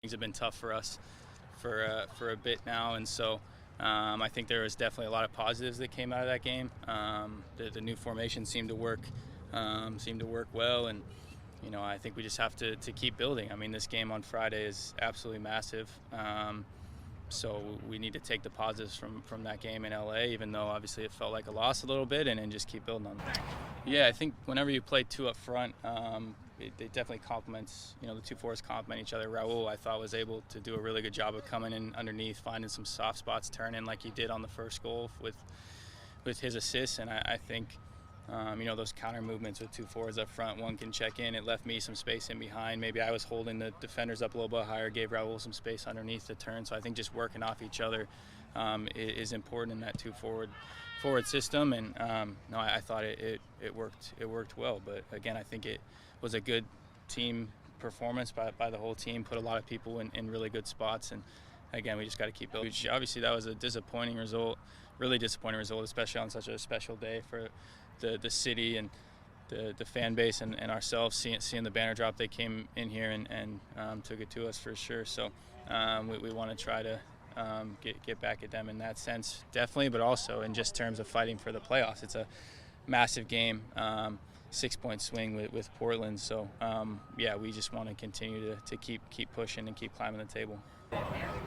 Things have been tough for us for a bit now, and so I think there was definitely a lot of positives that came out of that game. The new formation seemed to work well, and I think we just have to keep building. I mean, this game on Friday is absolutely massive. So we need to take the positives from that game in LA, even though obviously it felt like a loss a little bit, and then just keep building on it. Yeah, I think whenever you play two up front, it definitely complements, the two forwards complement each other. Raul, I thought, was able to do a really good job of coming in underneath, finding some soft spots, turning like he did on the first goal with his assists, and I think those counter movements with two forwards up front, one can check in. It left me some space in behind. Maybe I was holding the defenders up a little bit higher, gave Raul some space underneath the turn. So I think just working off each other is important in that two forward system. And I thought it worked well. But again, I think it was a good team performance by the whole team. Put a lot of people in really good spots. And again, we just got to keep building. Obviously, that was a disappointing result, really disappointing result, especially on such a special day for the city and the fan base and ourselves. Seeing the banner drop, they came in here and took it to us for sure. So we want to try to get back at them in that sense, definitely, but also in just terms of fighting for the playoffs. It's a massive game, 6-point swing with Portland. So we just want to continue to keep pushing and keep climbing the table.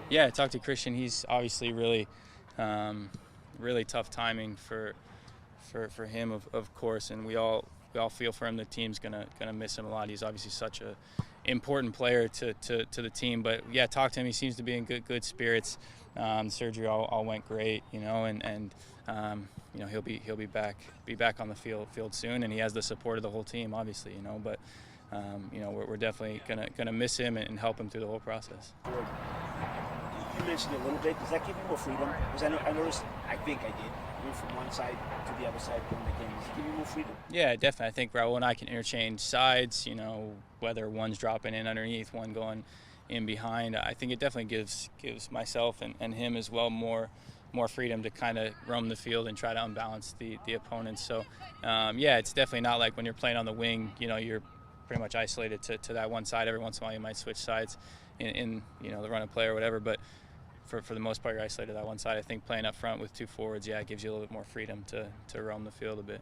Yeah, I talked to Cristian. He's obviously really tough timing for him, of course, and we all feel for him. The team's gonna miss him a lot. He's obviously such a important player to the team. But yeah, talk to him. He seems to be in good spirits. Surgery all went great, and he'll be back on the field soon, and he has the support of the whole team, obviously, But we're definitely gonna miss him and help him through the whole process. You mentioned it a little bit. Does that give you more freedom? Because I noticed, I think I did, move from one side to the other side during the game. Does it give you more freedom? Yeah, definitely. I think Raul and I can interchange sides, whether one's dropping in underneath, one going in behind. I think it definitely gives myself and him as well more freedom to kind of roam the field and try to unbalance the opponents. So, it's definitely not like when you're playing on the wing, you're pretty much isolated to that one side. Every once in a while you might switch sides in the run of play or whatever, but for the most part you're isolated to that one side. I think playing up front with two forwards, it gives you a little bit more freedom to roam the field a bit.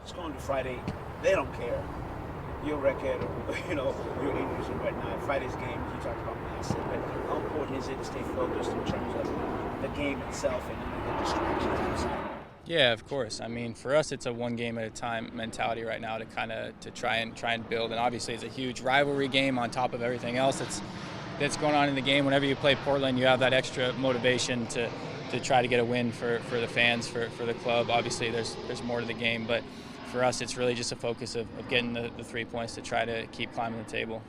Just going to Friday, they don't care your record or your injuries and whatnot. Friday's game, you talked about massive, but how important is it to stay focused in terms of the game itself and the distractions outside? Yeah, of course. I mean, for us, it's a one game at a time mentality right now to try and build. And obviously, it's a huge rivalry game on top of everything else that's going on in the game. Whenever you play Portland, you have that extra motivation to try to get a win for the fans, for the club. Obviously, there's more to the game, but for us, it's really just a focus of getting the 3 points to try to keep climbing the table.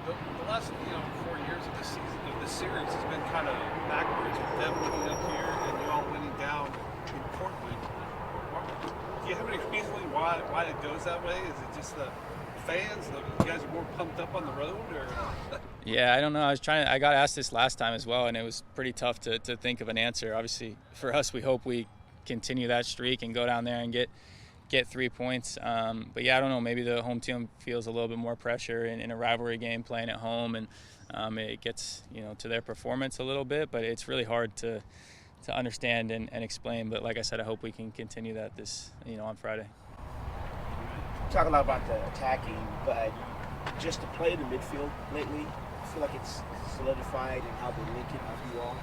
The last 4 years of this season, of this series, has been kind of backwards with them winning up here and you all winning down in Portland. Do you have any reason why it goes that way? Is it just the fans? You guys are more pumped up on the road, or? Yeah, I don't know. I got asked this last time as well, and it was pretty tough to think of an answer. Obviously, for us, we hope we continue that streak and go down there and get 3 points. But yeah, I don't know. Maybe the home team feels a little bit more pressure in a rivalry game playing at home, and it gets to their performance a little bit. But it's really hard to understand and explain. But like I said, I hope we can continue that on Friday. Talk a lot about the attacking, but just to play in the midfield lately, I feel like it's solidified and how they link it with you all.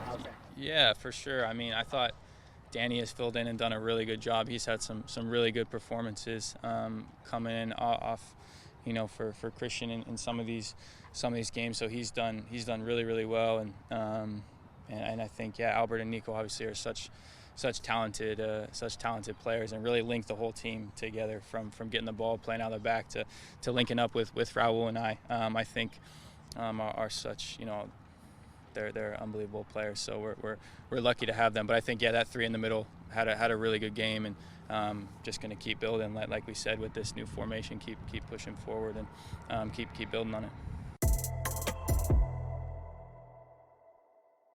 How's that? Yeah, for sure. I mean, I thought Danny has filled in and done a really good job. He's had some really good performances coming in off, for Cristian in some of these games. So he's done really well, and I think Albert and Nico obviously are such talented players and really link the whole team together from getting the ball, playing out of the back to linking up with Raul and I. I think are such they're unbelievable players. So we're lucky to have them. But I think that three in the middle had a really good game, and just going to keep building like we said with this new formation, keep pushing forward and keep building on it.